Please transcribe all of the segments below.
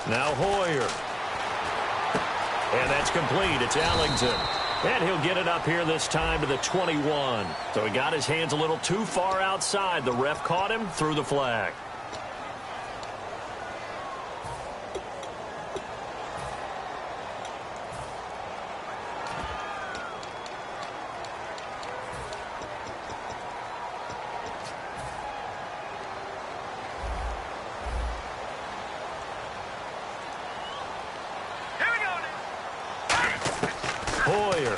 Now Hoyer. And that's complete. It's Ellington. And he'll get it up here this time to the 21. So he got his hands a little too far outside. The ref caught him, threw the flag. Hoyer.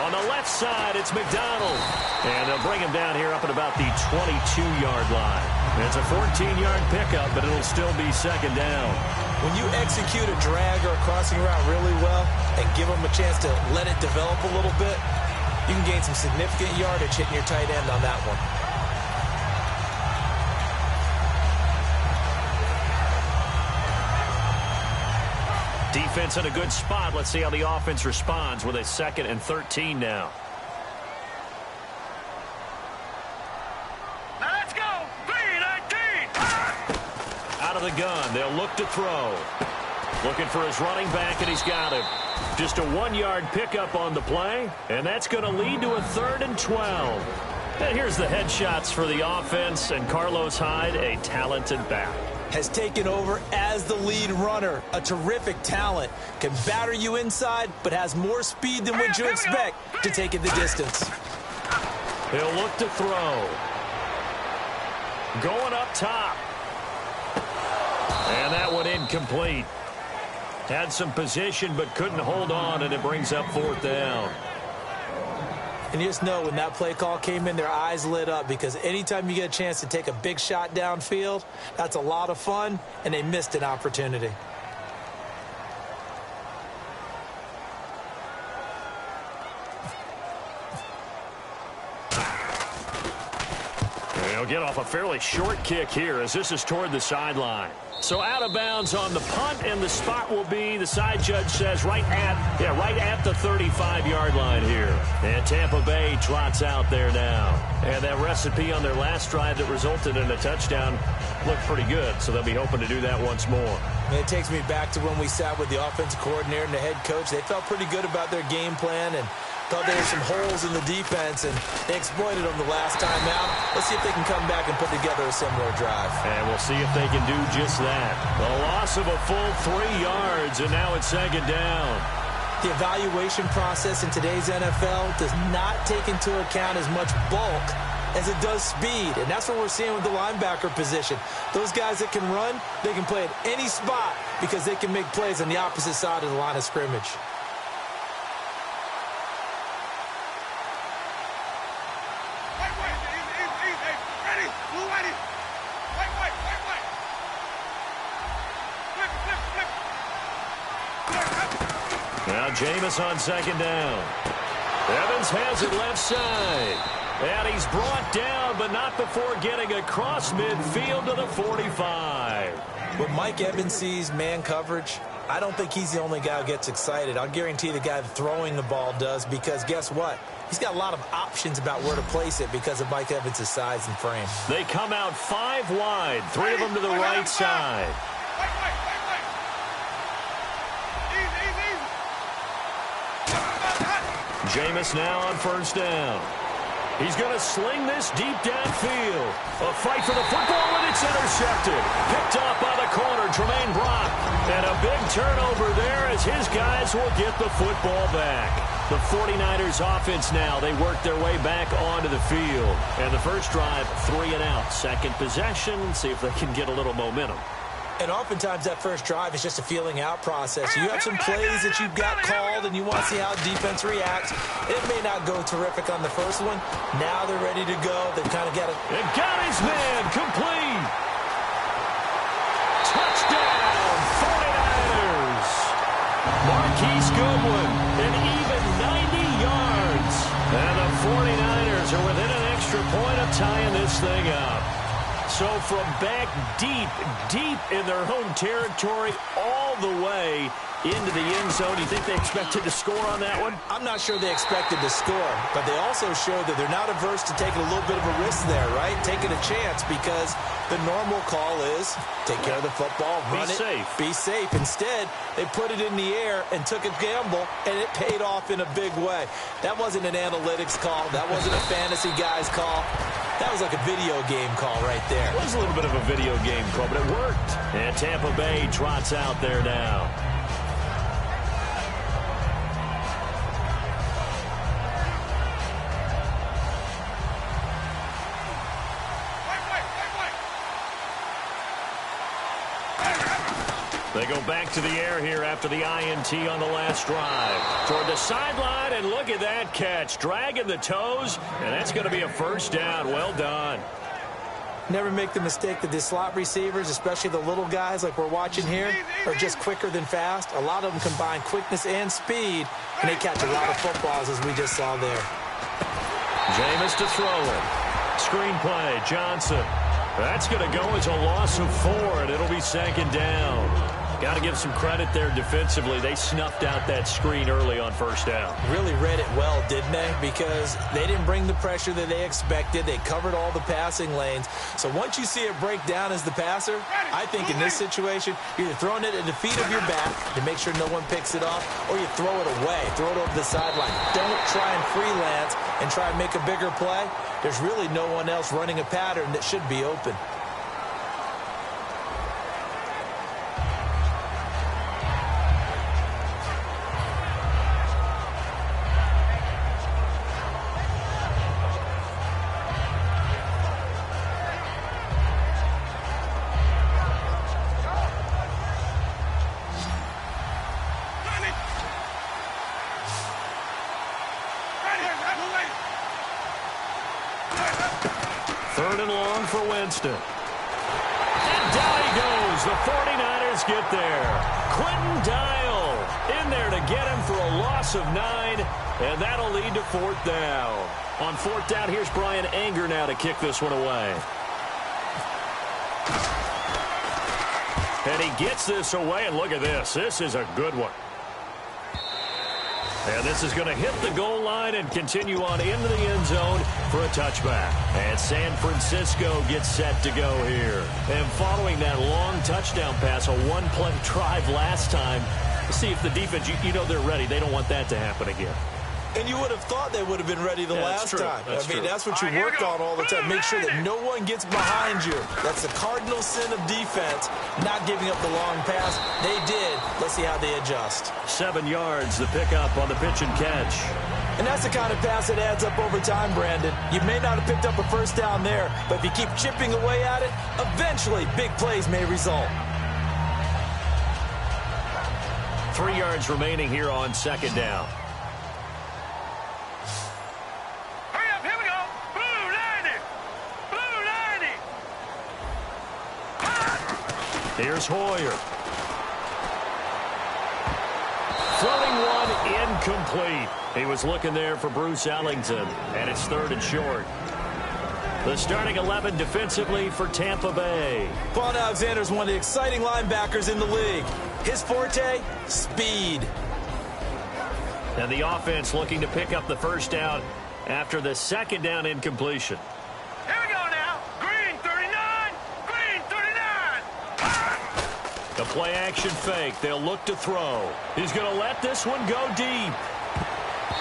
On the left side, it's McDonald. And they'll bring him down here up at about the 22-yard line. It's a 14-yard pickup, but it'll still be second down. When you execute a drag or a crossing route really well and give them a chance to let it develop a little bit, you can gain some significant yardage hitting your tight end on that one. Defense in a good spot. Let's see how the offense responds with a 2nd and 13 now. Now let's go. 3-19. Out of the gun. They'll look to throw. Looking for his running back, and he's got him. Just a 1-yard pickup on the play, and that's going to lead to a 3rd and 12. And here's the headshots for the offense, and Carlos Hyde, a talented back, has taken over as the lead runner. A terrific talent. Can batter you inside, but has more speed than what you expect to take it the distance. He'll look to throw. Going up top. And that one incomplete. Had some position, but couldn't hold on, and it brings up 4th down. And you just know when that play call came in, their eyes lit up, because anytime you get a chance to take a big shot downfield, that's a lot of fun, and they missed an opportunity. They'll get off a fairly short kick here as this is toward the sideline. So out of bounds on the punt, and the spot will be, the side judge says, right at the 35-yard line here. And Tampa Bay trots out there now. And that recipe on their last drive that resulted in a touchdown looked pretty good, so they'll be hoping to do that once more. And it takes me back to when we sat with the offensive coordinator and the head coach. They felt pretty good about their game plan and thought there were some holes in the defense, and they exploited them the last time out. Let's see if they can come back and put together a similar drive. And we'll see if they can do just that. A loss of a full 3 yards, and now it's 2nd down. The evaluation process in today's NFL does not take into account as much bulk as it does speed, and that's what we're seeing with the linebacker position. Those guys that can run, they can play at any spot because they can make plays on the opposite side of the line of scrimmage. Now Jameis on 2nd down. Evans has it left side. And he's brought down, but not before getting across midfield to the 45. When Mike Evans sees man coverage, I don't think he's the only guy who gets excited. I'll guarantee the guy throwing the ball does, because guess what? He's got a lot of options about where to place it because of Mike Evans' size and frame. They come out 5 wide, 3 of them to the right side. Jameis now on 1st down. He's going to sling this deep downfield. A fight for the football, and it's intercepted. Picked off by the corner, Tremaine Brock. And a big turnover there as his guys will get the football back. The 49ers offense now, they work their way back onto the field. And the first drive, 3 and out. Second possession, see if they can get a little momentum. And oftentimes that first drive is just a feeling out process. You have some plays that you've got called and you want to see how defense reacts. It may not go terrific on the first one. Now they're ready to go. They've kind of got it. And got his man complete. Touchdown, 49ers. Marquise Goodwin, an even 90 yards. And the 49ers are within an extra point of tying this thing up. So from back deep in their home territory all the way into the end zone, you think they expected to score on that one? I'm not sure they expected to score, but they also showed that they're not averse to taking a little bit of a risk there, right? Taking a chance, because the normal call is take care of the football, run it, be safe. Instead, they put it in the air and took a gamble, and it paid off in a big way. That wasn't an analytics call. That wasn't a fantasy guy's call. That was like a video game call right there. It was a little bit of a video game call, but it worked. And Tampa Bay trots out there now. They go back to the air here after the INT on the last drive. Toward the sideline, and look at that catch. Dragging the toes, and that's going to be a first down. Well done. Never make the mistake that the slot receivers, especially the little guys like we're watching here, are just quicker than fast. A lot of them combine quickness and speed, and they catch a lot of footballs, as we just saw there. Jameis to throw it. Screen play, Johnson. That's going to go as a loss of 4, and it'll be second down. Got to give some credit there defensively. They snuffed out that screen early on first down. Really read it well, didn't they? Because they didn't bring the pressure that they expected. They covered all the passing lanes. So once you see it break down as the passer, I think in this situation, you're either throwing it at the feet of your back to make sure no one picks it off, or you throw it away, throw it over the sideline. Don't try and freelance and try and make a bigger play. There's really no one else running a pattern that should be open. Third and long for Winston. And down he goes. The 49ers get there. Quentin Dial in there to get him for a loss of 9, and that'll lead to fourth down. On fourth down, here's Brian Anger now to kick this one away. And he gets this away, and look at this. This is a good one. And this is going to hit the goal line and continue on into the end zone for a touchback. And San Francisco gets set to go here. And following that long touchdown pass, a one-play drive last time, to see if the defense, you know they're ready. They don't want that to happen again. And you would have thought they would have been ready the last time. That's what you work on all the time. Make sure that no one gets behind you. That's the cardinal sin of defense, not giving up the long pass. They did. Let's see how they adjust. 7 yards, the pickup on the pitch and catch. And that's the kind of pass that adds up over time, Brandon. You may not have picked up a first down there, but if you keep chipping away at it, eventually big plays may result. 3 yards remaining here on second down. Here's Hoyer. Floating one, incomplete. He was looking there for Bruce Ellington, and it's third and short. The starting 11 defensively for Tampa Bay. Quan Alexander's one of the exciting linebackers in the league. His forte, speed. And the offense looking to pick up the first down after the second down incompletion. The play-action fake. They'll look to throw. He's going to let this one go deep.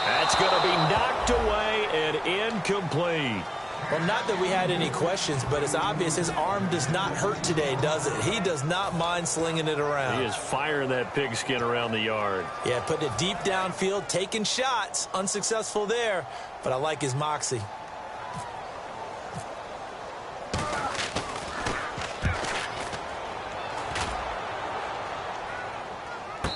That's going to be knocked away and incomplete. Well, not that we had any questions, but it's obvious his arm does not hurt today, does it? He does not mind slinging it around. He is firing that pigskin around the yard. Yeah, putting it deep downfield, taking shots. Unsuccessful there, but I like his moxie.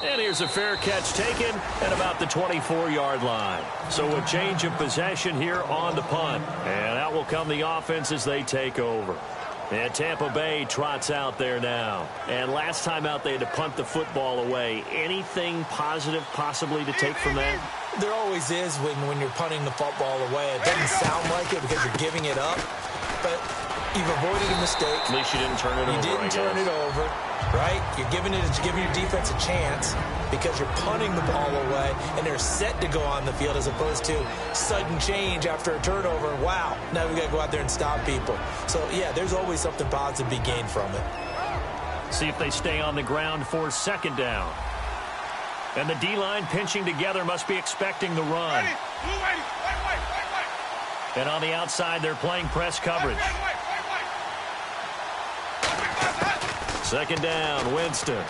And here's a fair catch taken at about the 24-yard line. So a change of possession here on the punt. And out will come the offense as they take over. And Tampa Bay trots out there now. And last time out they had to punt the football away. Anything positive possibly to take from that? There always is when you're punting the football away. It doesn't sound like it because you're giving it up. but you've avoided a mistake. At least you didn't turn it over. You didn't turn it over, right? You're giving your defense a chance because you're punting the ball away, and they're set to go on the field as opposed to sudden change after a turnover. Wow, now we got to go out there and stop people. So, yeah, there's always something positive to be gained from it. See if they stay on the ground for second down. And the D-line pinching together must be expecting the run. And on the outside, they're playing press coverage. Second down, Winston.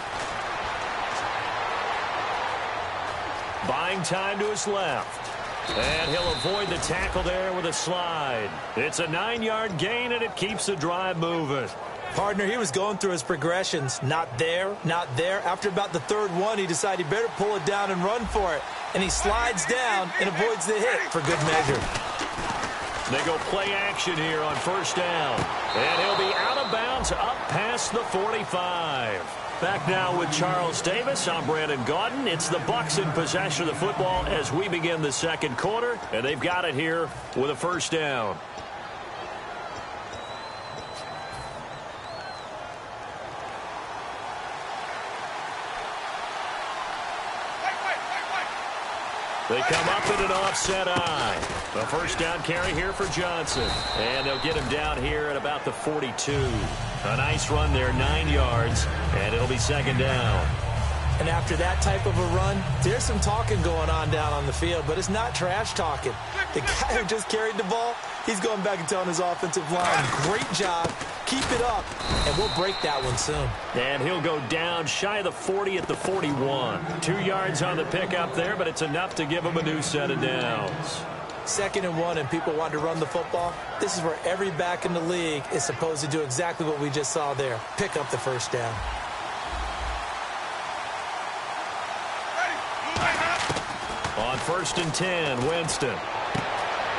Buying time to his left. And he'll avoid the tackle there with a slide. It's a 9-yard gain, and it keeps the drive moving. Partner, he was going through his progressions. Not there, not there. After about the third one, he decided he better pull it down and run for it. And he slides down and avoids the hit for good measure. They go play action here on first down. And he'll be out of bounds up past the 45. Back now with Charles Davis. I'm Brandon Gaudin. It's the Bucs in possession of the football as we begin the second quarter. And they've got it here with a first down. They come up in an offset eye. A first down carry here for Johnson. And they'll get him down here at about the 42. A nice run there, 9 yards, and it'll be second down. And after that type of a run, there's some talking going on down on the field, but it's not trash talking. The guy who just carried the ball, he's going back and telling his offensive line, great job, keep it up, and we'll break that one soon. And he'll go down shy of the 40 at the 41. 2 yards on the pickup there, but it's enough to give him a new set of downs. 2nd and 1 and people want to run the football. This is where every back in the league is supposed to do exactly what we just saw there. Pick up the first down. On 1st and 10, Winston.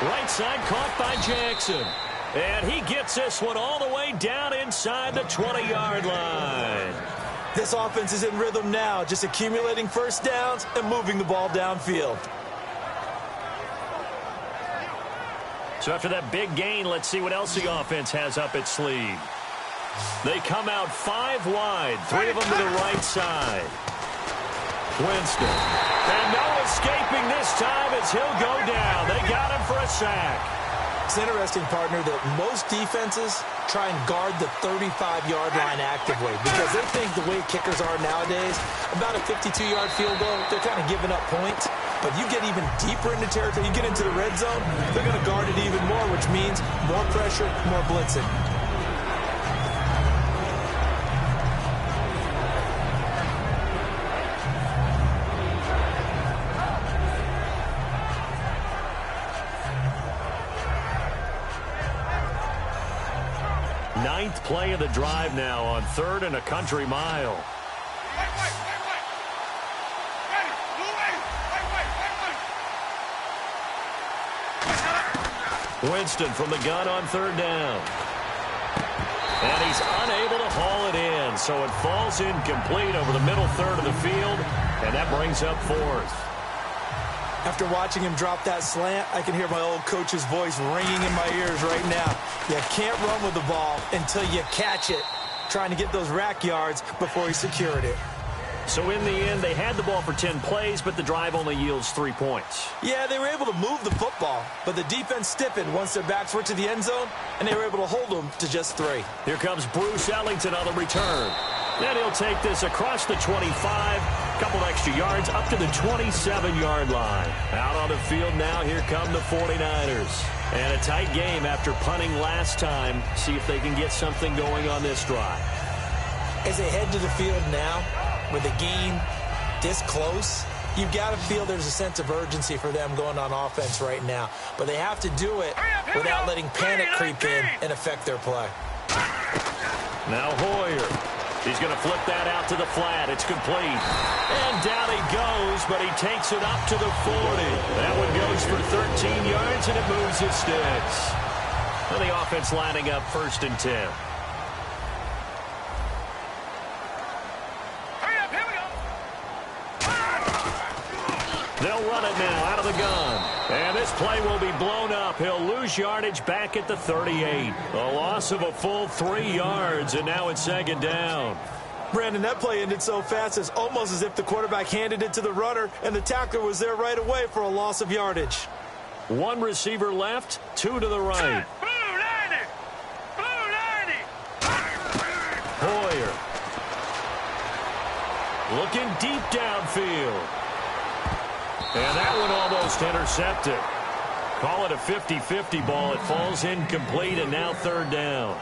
Right side caught by Jackson. And he gets this one all the way down inside the 20-yard line. This offense is in rhythm now, just accumulating first downs and moving the ball downfield. So after that big gain, let's see what else the offense has up its sleeve. They come out 5 wide, 3 of them to the right side. Winston. And no escaping this time as he'll go down. They got him for a sack. It's interesting, partner, that most defenses try and guard the 35-yard line actively because they think the way kickers are nowadays, about a 52-yard field goal, they're kind of giving up points. But you get even deeper into territory, you get into the red zone, they're going to guard it even more, which means more pressure, more blitzing. Ninth play of the drive now on 3rd and a country mile. Winston from the gun on 3rd down. And he's unable to haul it in, so it falls incomplete over the middle third of the field, and that brings up 4th. After watching him drop that slant, I can hear my old coach's voice ringing in my ears right now. You can't run with the ball until you catch it, trying to get those rack yards before he secured it. So in the end, they had the ball for 10 plays, but the drive only yields 3 points. Yeah, they were able to move the football, but the defense stiffened once their backs were to the end zone, and they were able to hold them to just 3. Here comes Bruce Ellington on the return. And he'll take this across the 25, a couple extra yards up to the 27-yard line. Out on the field now, here come the 49ers. And a tight game after punting last time. See if they can get something going on this drive. As they head to the field now, with the game this close, you've got to feel there's a sense of urgency for them going on offense right now. But they have to do it without letting panic creep in and affect their play. Now Hoyer. He's going to flip that out to the flat. It's complete. And down he goes, but he takes it up to the 40. That one goes for 13 yards, and it moves his sticks. And the offense lining up 1st and 10. They'll run it now out of the gun. And this play will be blown up. He'll lose yardage back at the 38. A loss of a full 3 yards, and now it's second down. Brandon, that play ended so fast, it's almost as if the quarterback handed it to the runner, and the tackler was there right away for a loss of yardage. 1 receiver left, 2 to the right. Blue 90! Blue 90! Hoyer. Looking deep downfield. And that one almost intercepted. Call it a 50-50 ball. It falls incomplete, and now third down.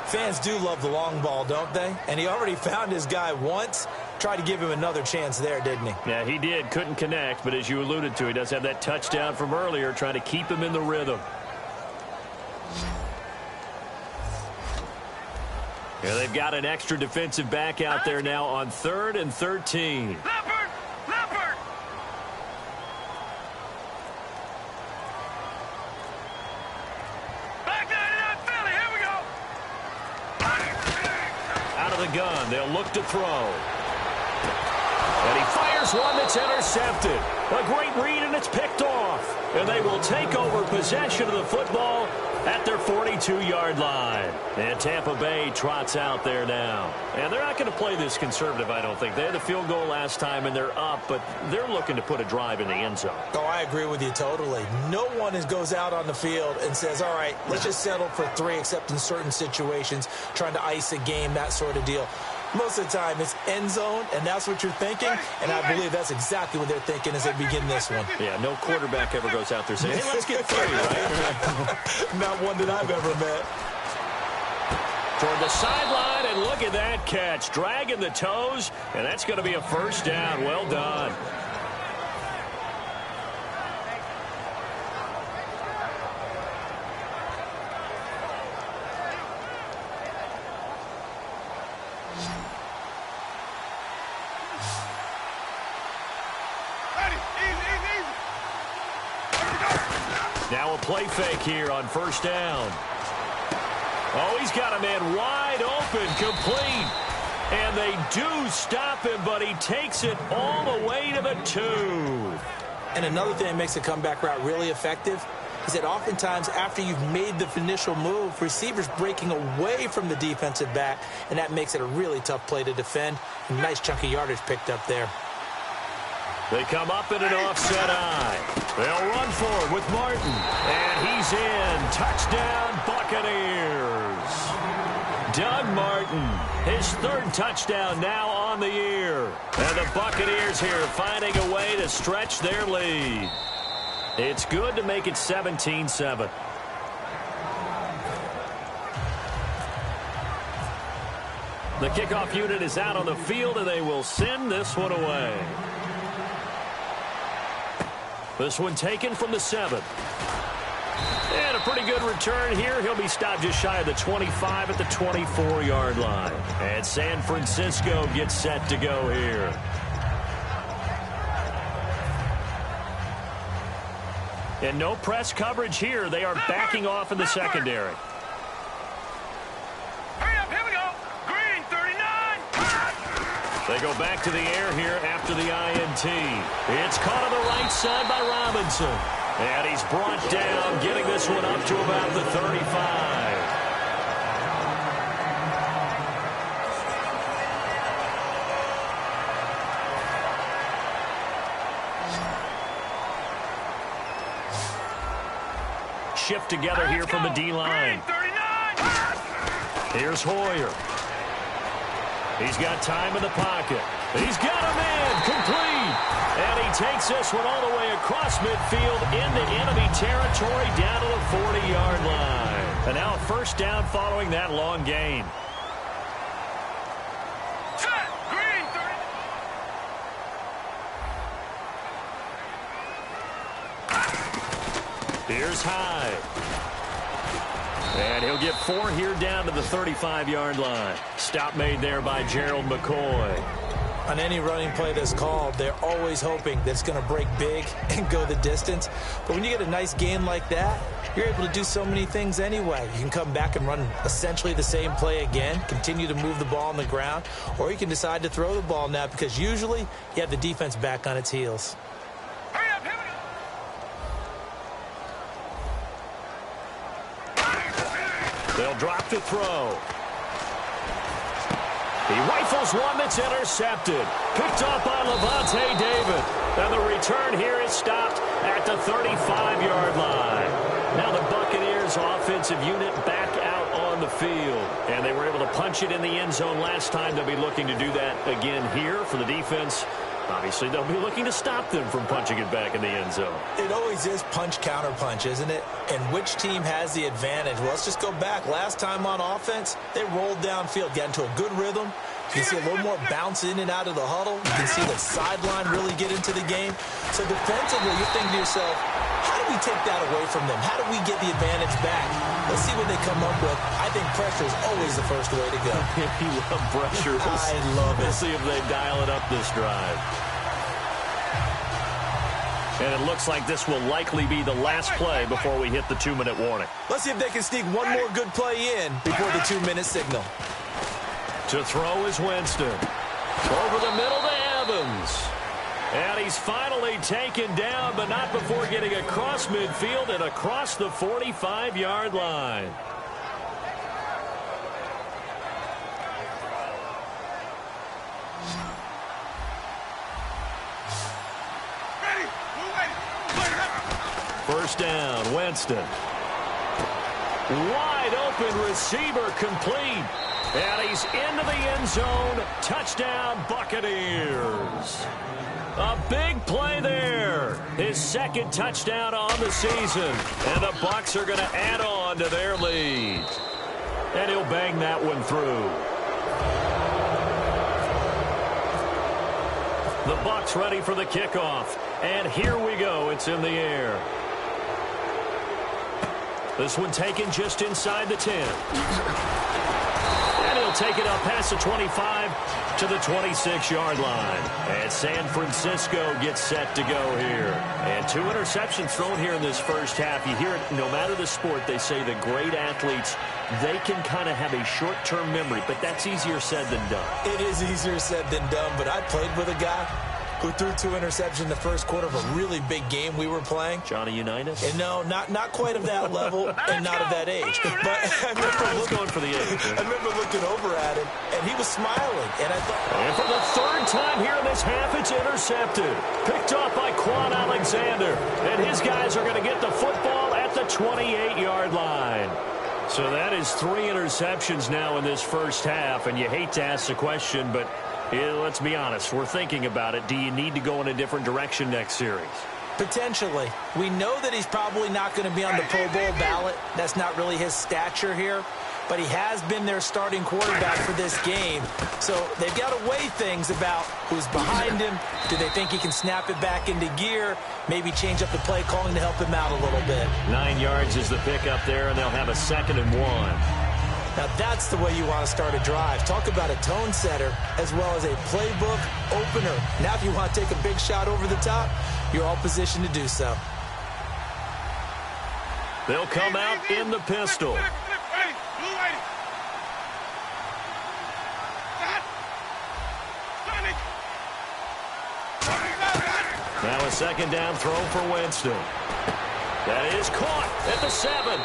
Fans do love the long ball, don't they? And he already found his guy once. Tried to give him another chance there, didn't he? Yeah, he did. Couldn't connect, but as you alluded to, he does have that touchdown from earlier, trying to keep him in the rhythm. Yeah, they've got an extra defensive back out there now on 3rd and 13. Leopard! Leopard! Back 99 Philly, here we go! Out of the gun, they'll look to throw. And he fires one that's intercepted. A great read, and it's picked off. And they will take over possession of the football at their 42-yard line. And Tampa Bay trots out there now. And they're not going to play this conservative, I don't think. They had the field goal last time, and they're up, but they're looking to put a drive in the end zone. Oh, I agree with you totally. No one goes out on the field and says, all right, let's just settle for 3, except in certain situations, trying to ice a game, that sort of deal. Most of the time, it's end zone, and that's what you're thinking, and I believe that's exactly what they're thinking as they begin this one. Yeah, no quarterback ever goes out there saying, hey, let's get 3, right? Not one that I've ever met. Toward the sideline, and look at that catch. Dragging the toes, and that's going to be a first down. Well done. Now a play fake here on first down. Oh, he's got a man wide open, complete. And they do stop him, but he takes it all the way to the 2. And another thing that makes the comeback route really effective is that oftentimes after you've made the initial move, receivers breaking away from the defensive back, and that makes it a really tough play to defend. A nice chunk of yardage picked up there. They come up in an offset eye. They'll run for it with Martin. And he's in. Touchdown, Buccaneers. Doug Martin, his 3rd touchdown now on the year. And the Buccaneers here finding a way to stretch their lead. It's good to make it 17-7. The kickoff unit is out on the field, and they will send this one away. This one taken from the 7. And a pretty good return here. He'll be stopped just shy of the 25 at the 24-yard line. And San Francisco gets set to go here. And no press coverage here. They are backing off in the secondary. Hurry up, here we go! Green 39! They go back to the air here after the INT. It's caught on the right side by Robinson. And he's brought down, getting this one up to about the 35. Shift together here from the D-line. Here's Hoyer. He's got time in the pocket. He's got a man complete. And he takes this one all the way across midfield into enemy territory down to the 40-yard line. And now a first down following that long gain. Set! Green 30. Here's Hyde. And he'll get 4 here down to the 35-yard line. Stop made there by Gerald McCoy. On any running play that's called, they're always hoping that it's going to break big and go the distance. But when you get a nice gain like that, you're able to do so many things anyway. You can come back and run essentially the same play again, continue to move the ball on the ground, or you can decide to throw the ball now because usually you have the defense back on its heels. Hurry up, here we go! They'll drop to throw. He rifles one that's intercepted. Picked off by Levante David. And the return here is stopped at the 35-yard line. Now the Buccaneers offensive unit back out on the field. And they were able to punch it in the end zone last time. They'll be looking to do that again here for the defense. Obviously, they'll be looking to stop them from punching it back in the end zone. It always is punch-counter-punch, isn't it? And which team has the advantage? Well, let's just go back. Last time on offense, they rolled downfield, got into a good rhythm. You can see a little more bounce in and out of the huddle. You can see the sideline really get into the game. So defensively, you're thinking to yourself, how do we take that away from them? How do we get the advantage back? Let's see what they come up with. I think pressure is always the first way to go. You love pressure. I love it. We'll see if they dial it up this drive. And it looks like this will likely be the last play before we hit the 2-minute warning. Let's see if they can sneak one more good play in before the 2-minute signal. To throw is Winston. Over the middle to Evans. And he's finally taken down, but not before getting across midfield and across the 45-yard line. First down, Winston. Wide open receiver complete. And he's into the end zone. Touchdown, Buccaneers. A big play there. His second touchdown on the season. And the Bucs are going to add on to their lead. And he'll bang that one through. The Bucs ready for the kickoff. And here we go. It's in the air. This one taken just inside the 10. And he'll take it up past the 25 to the 26-yard line. And San Francisco gets set to go here. And 2 interceptions thrown here in this first half. You hear it, no matter the sport, they say the great athletes, they can kind of have a short-term memory, but that's easier said than done. It is easier said than done, but I played with a guy who threw 2 interceptions in the first quarter of a really big game we were playing. Johnny Unitas? And no, not quite of that level and not of that age. But I was going for the age. I remember looking over at him, and he was smiling. And I thought... And for the third time here in this half, it's intercepted. Picked off by Quan Alexander. And his guys are going to get the football at the 28-yard line. So that is 3 interceptions now in this first half. And you hate to ask the question, but... let's be honest, we're thinking about it. Do you need to go in a different direction next series? Potentially. We know that he's probably not going to be on the Pro Bowl ballot. That's not really his stature here. But he has been their starting quarterback for this game. So they've got to weigh things about who's behind him. Do they think he can snap it back into gear? Maybe change up the play calling to help him out a little bit. 9 yards is the pickup there, and they'll have a 2nd and 1. Now, that's the way you want to start a drive. Talk about a tone setter as well as a playbook opener. Now, if you want to take a big shot over the top, you're all positioned to do so. They'll come out in the pistol. Now a 2nd down throw for Winston. That is caught at the 7.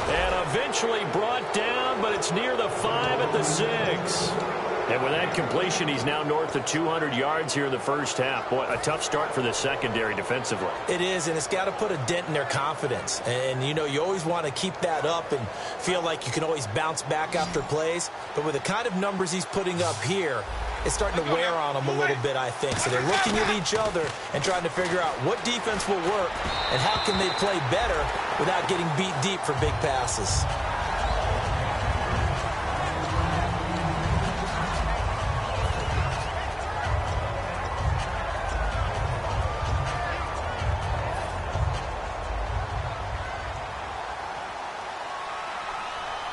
And eventually brought down, but it's near the 5 at the 6. And with that completion, he's now north of 200 yards here in the first half. Boy, a tough start for the secondary defensively. It is, and it's got to put a dent in their confidence. And, you know, you always want to keep that up and feel like you can always bounce back after plays. But with the kind of numbers he's putting up here, it's starting to wear on them a little bit, I think. So they're looking at each other and trying to figure out what defense will work and how can they play better without getting beat deep for big passes.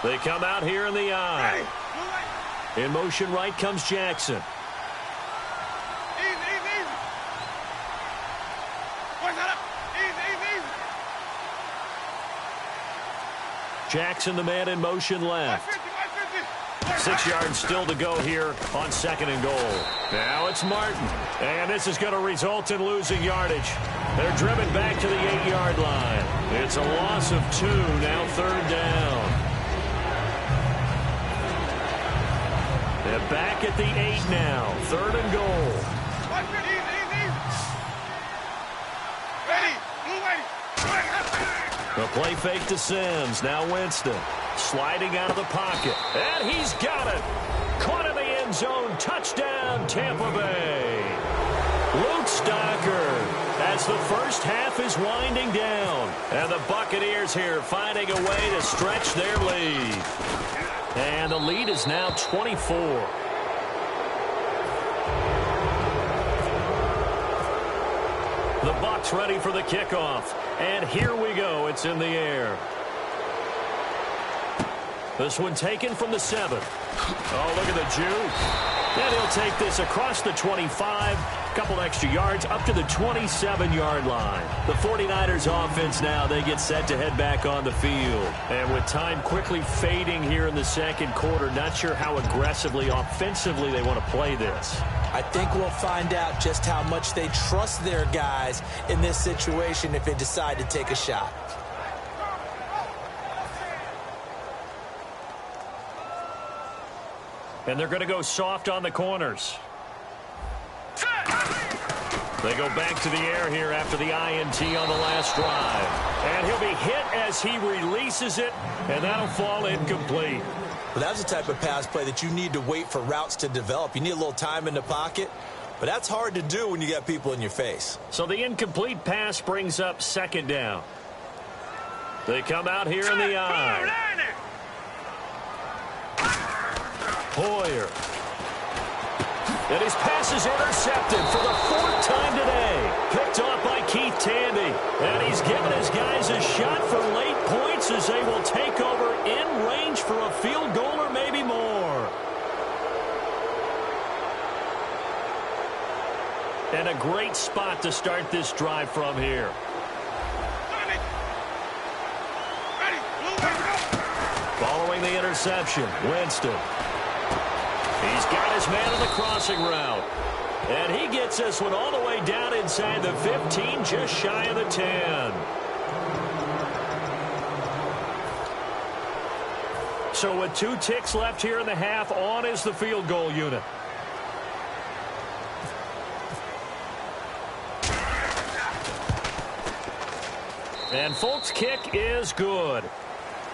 They come out here in the eye. In motion right comes Jackson. Jackson, the man in motion left. 6 yards still to go here on 2nd and goal. Now it's Martin. And this is going to result in losing yardage. They're driven back to the 8-yard line. It's a loss of 2, now 3rd down. back at the 8 now. 3rd and goal. The play fake to Sims. Now Winston sliding out of the pocket. And he's got it. Caught in the end zone. Touchdown, Tampa Bay. Luke Stocker as the first half is winding down. And the Buccaneers here finding a way to stretch their lead. And the lead is now 24. The Bucs ready for the kickoff. And here we go. It's in the air. This one taken from the 7. Oh, look at the juke. And he'll take this across the 25. Couple extra yards up to the 27-yard line. The 49ers offense now, they get set to head back on the field. And with time quickly fading here in the second quarter, not sure how aggressively, offensively they want to play this. I think we'll find out just how much they trust their guys in this situation if they decide to take a shot. And they're going to go soft on the corners. They go back to the air here after the INT on the last drive. And he'll be hit as he releases it, and that'll fall incomplete. Well, that's the type of pass play that you need to wait for routes to develop. You need a little time in the pocket, but that's hard to do when you got people in your face. So the incomplete pass brings up 2nd down. They come out here in the eye. Hoyer. And his pass is intercepted for the 4th time today. Picked off by Keith Tandy. And he's given his guys a shot for late points as they will take over in range for a field goal or maybe more. And a great spot to start this drive from here. Following the interception, Winston. He's got his man on the crossing route. And he gets this one all the way down inside the 15, just shy of the 10. So with 2 ticks left here in the half, on is the field goal unit. And Folk's kick is good.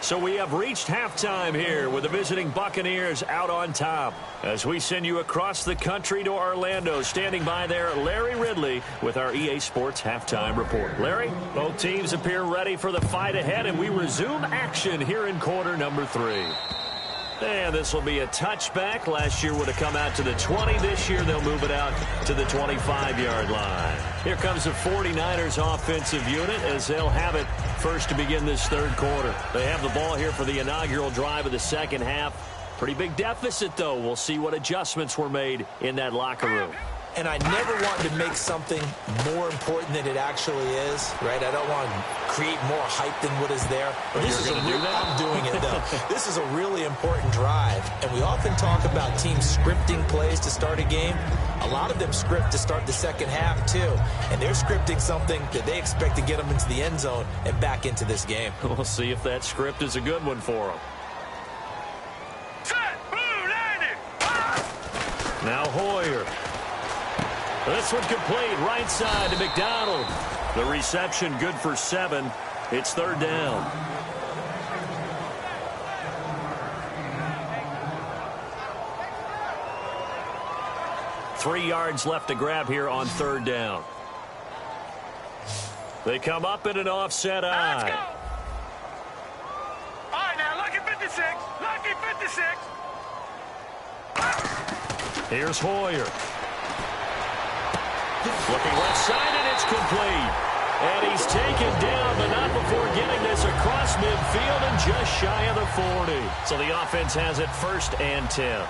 So we have reached halftime here with the visiting Buccaneers out on top. As we send you across the country to Orlando, standing by there, Larry Ridley with our EA Sports Halftime Report. Larry, both teams appear ready for the fight ahead, and we resume action here in quarter number 3. And this will be a touchback. Last year would have come out to the 20. This year they'll move it out to the 25-yard line. Here comes the 49ers offensive unit as they'll have it first to begin this 3rd quarter. They have the ball here for the inaugural drive of the second half. Pretty big deficit, though. We'll see what adjustments were made in that locker room. And I never want to make something more important than it actually is, right? I don't want to create more hype than what is there. But this is you're going to do that? I'm doing it, though. This is a really important drive, and we often talk about teams scripting plays to start a game. A lot of them script to start the second half, too. And they're scripting something that they expect to get them into the end zone and back into this game. We'll see if that script is a good one for them. Now Hoyer. This one complete, right side to McDonald. The reception good for 7. It's 3rd down. Three yards left to grab here on 3rd down. They come up in an offset eye. Let's go. All right, now, lucky 56. Lucky 56. Here's Hoyer. Looking left side, and it's complete. And he's taken down, but not before getting this across midfield and just shy of the 40. So the offense has it 1st and 10.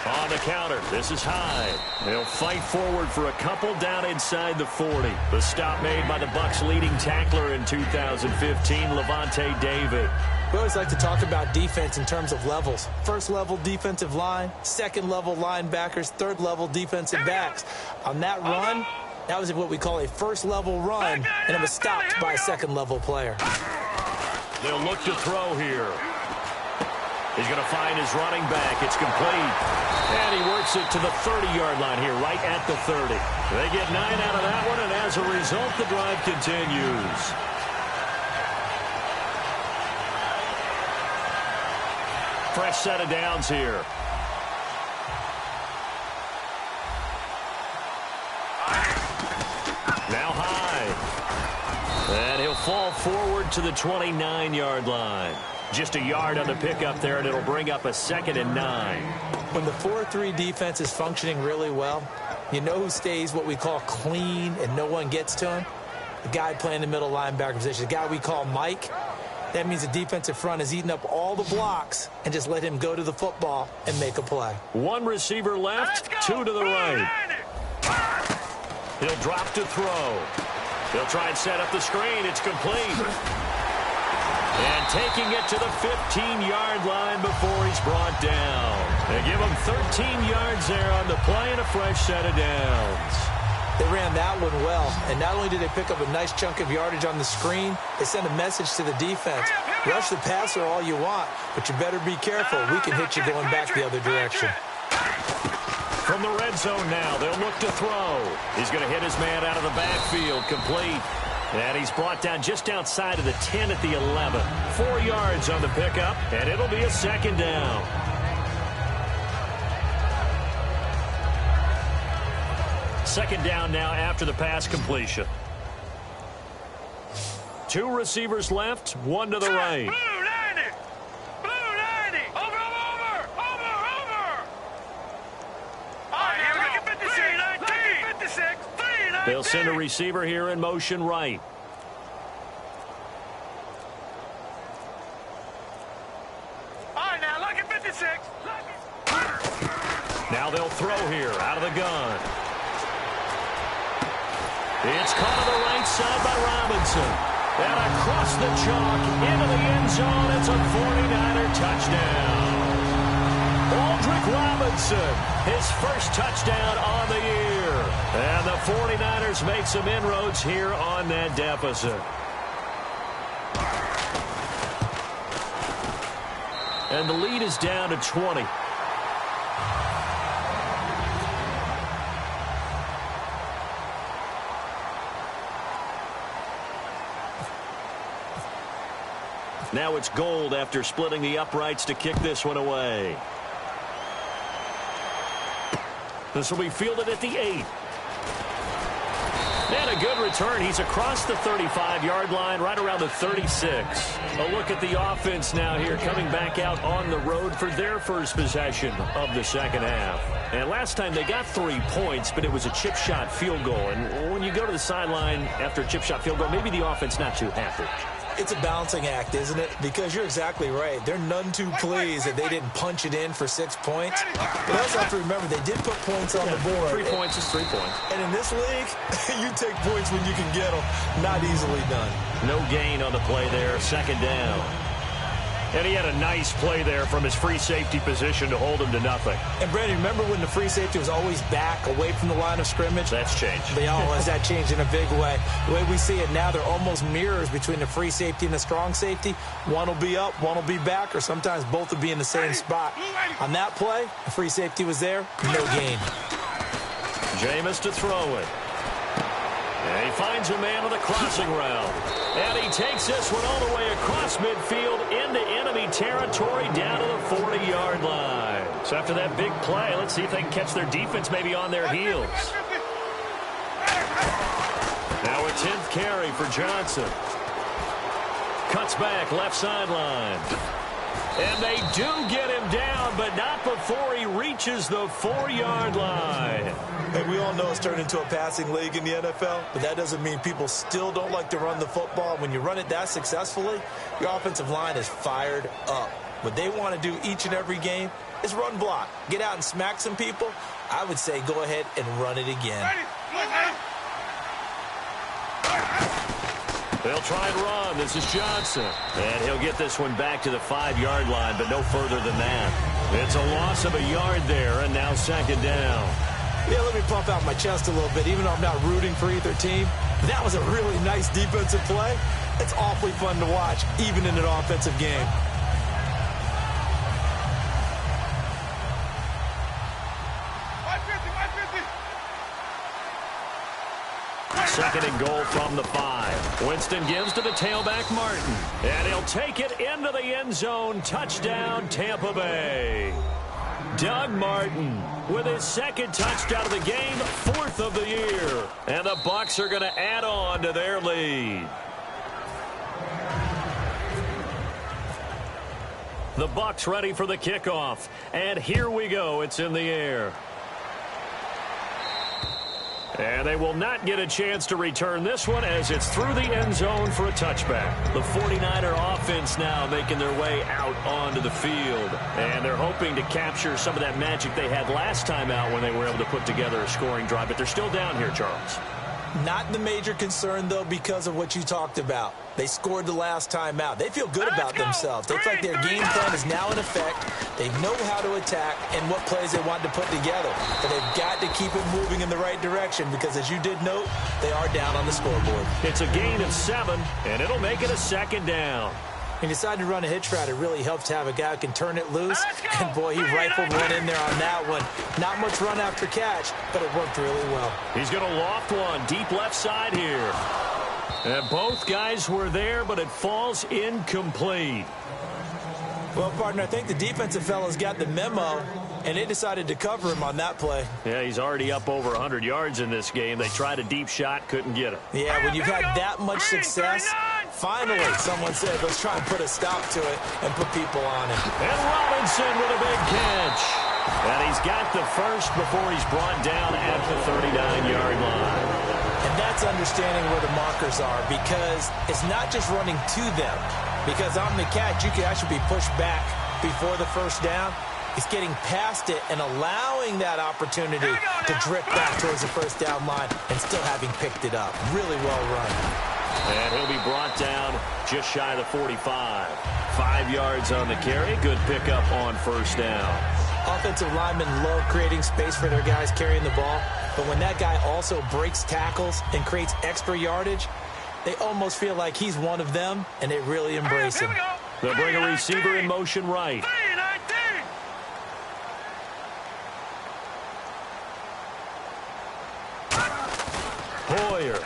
On the counter, this is Hyde. They'll fight forward for a couple down inside the 40. The stop made by the Bucs' leading tackler in 2015, Levante David. We always like to talk about defense in terms of levels. 1st level defensive line, 2nd level linebackers, 3rd level defensive backs. On that run, that was what we call a 1st level run, and it was stopped by a 2nd level player. They'll look to throw here. He's going to find his running back. It's complete. And he works it to the 30-yard line here, right at the 30. They get 9 out of that one, and as a result, the drive continues. Fresh set of downs here. Now high. And he'll fall forward to the 29-yard line. Just a yard on the pickup there, and it'll bring up a 2nd and 9. When the 4-3 defense is functioning really well, you know who stays what we call clean and no one gets to him? The guy playing the middle linebacker position, the guy we call Mike. That means the defensive front is eating up all the blocks and just let him go to the football and make a play. One receiver left, 2 to the right. He'll drop to throw. He'll try and set up the screen. It's complete. And taking it to the 15-yard line before he's brought down. They give him 13 yards there on the play and a fresh set of downs. They ran that one well, and not only did they pick up a nice chunk of yardage on the screen, they sent a message to the defense. Rush the passer all you want, but you better be careful. We can hit you going back the other direction. From the red zone now, they'll look to throw. He's going to hit his man out of the backfield, complete. And he's brought down just outside of the 10 at the 11. 4 yards on the pickup, and it'll be a 2nd down. Second down now after the pass completion. 2 receivers left, 1 to the right. Blue 90! Blue 90! Over! All right, here we go. 56, 319! 319! They'll send a receiver here in motion right. All right, now, look at 56. Now they'll throw here out of the gun. It's caught on the right side by Robinson. And across the chalk into the end zone. It's a 49er touchdown. Aldrick Robinson, his first touchdown on the year. And the 49ers make some inroads here on that deficit. And the lead is down to 20. Now it's Gold after splitting the uprights to kick this one away. This will be fielded at the 8. And a good return. He's across the 35-yard line, right around the 36. A look at the offense now here, coming back out on the road for their first possession of the second half. And last time they got 3 points, but it was a chip shot field goal. And when you go to the sideline after a chip shot field goal, maybe the offense not too happy. It's a balancing act, isn't it? Because you're exactly right. They're none too pleased that they didn't punch it in for 6 points. But also have to remember, they did put points on the board. 3 points is 3 points. And in this league, you take points when you can get them. Not easily done. No gain on the play there. 2nd down. And he had a nice play there from his free safety position to hold him to nothing. And, Brandon, remember when the free safety was always back away from the line of scrimmage? That's changed. Has that changed in a big way. The way we see it now, they're almost mirrors between the free safety and the strong safety. One will be up, one will be back, or sometimes both will be in the same spot. On that play, the free safety was there, no gain. Jameis to throw it. And he finds a man with a crossing route. And he takes this one all the way across midfield into enemy territory down to the 40-yard line. So after that big play, let's see if they can catch their defense maybe on their heels. Now a 10th carry for Johnson. Cuts back, left sideline. And they do get him down, but not before he reaches the 4-yard line. And we all know it's turned into a passing league in the NFL, but that doesn't mean people still don't like to run the football. When you run it that successfully, your offensive line is fired up. What they want to do each and every game is run block. Get out and smack some people. I would say go ahead and run it again. They'll try and run. This is Johnson. And he'll get this one back to the 5-yard line, but no further than that. It's a loss of a yard there, and now 2nd down. Yeah, let me pump out my chest a little bit. Even though I'm not rooting for either team, That was a really nice defensive play. It's awfully fun to watch, even in an offensive game. Second and goal from the 5. Winston gives to the tailback, Martin. And he'll take it into the end zone. Touchdown, Tampa Bay. Doug Martin with his second touchdown of the game, 4th of the year. And the Bucs are going to add on to their lead. The Bucs ready for the kickoff. And here we go. It's in the air. And they will not get a chance to return this one as it's through the end zone for a touchback. The 49er offense now making their way out onto the field. And they're hoping to capture some of that magic they had last time out when they were able to put together a scoring drive. But they're still down here, Charles. Not the major concern, though, because of what you talked about. They scored the last time out. They feel good about themselves. They feel like their game plan is now in effect. They know how to attack and what plays they want to put together. But they've got to keep it moving in the right direction because, as you did note, they are down on the scoreboard. It's a gain of 7, and it'll make it a second down. He decided to run a hitch route. It really helps to have a guy who can turn it loose. And, boy, he rifled one in there on that one. Not much run after catch, but it worked really well. He's going to loft one deep left side here. And both guys were there, but it falls incomplete. Well, partner, I think the defensive fellas got the memo, and they decided to cover him on that play. Yeah, he's already up over 100 yards in this game. They tried a deep shot, couldn't get it. Yeah, when you've had that much success, finally someone said, let's try and put a stop to it and put people on it. And Robinson with a big catch. And he's got the first before he's brought down at the 39-yard line. And that's understanding where the markers are, because it's not just running to them. Because on the catch, you can actually be pushed back before the first down. It's getting past it and allowing that opportunity to drift back towards the first down line and still having picked it up. Really well run. And he'll be brought down just shy of the 45. 5 yards on the carry. Good pickup on first down. Offensive linemen love creating space for their guys carrying the ball. But when that guy also breaks tackles and creates extra yardage, they almost feel like he's one of them, and they really embrace him. They'll bring a receiver in motion right. Hoyer.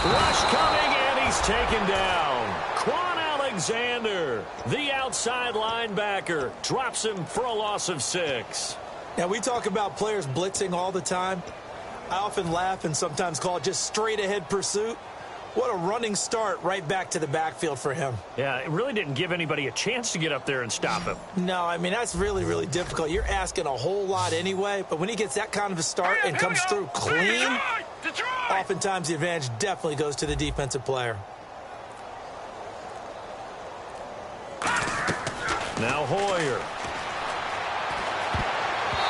Rush coming, and he's taken down. Quan Alexander, the outside linebacker, drops him for a loss of 6. Now, we talk about players blitzing all the time. I often laugh and sometimes call it just straight-ahead pursuit. What a running start right back to the backfield for him. Yeah, it really didn't give anybody a chance to get up there and stop him. No, I mean, that's really, really difficult. You're asking a whole lot anyway, but when he gets that kind of a start and comes through clean, oftentimes the advantage definitely goes to the defensive player. Now Hoyer.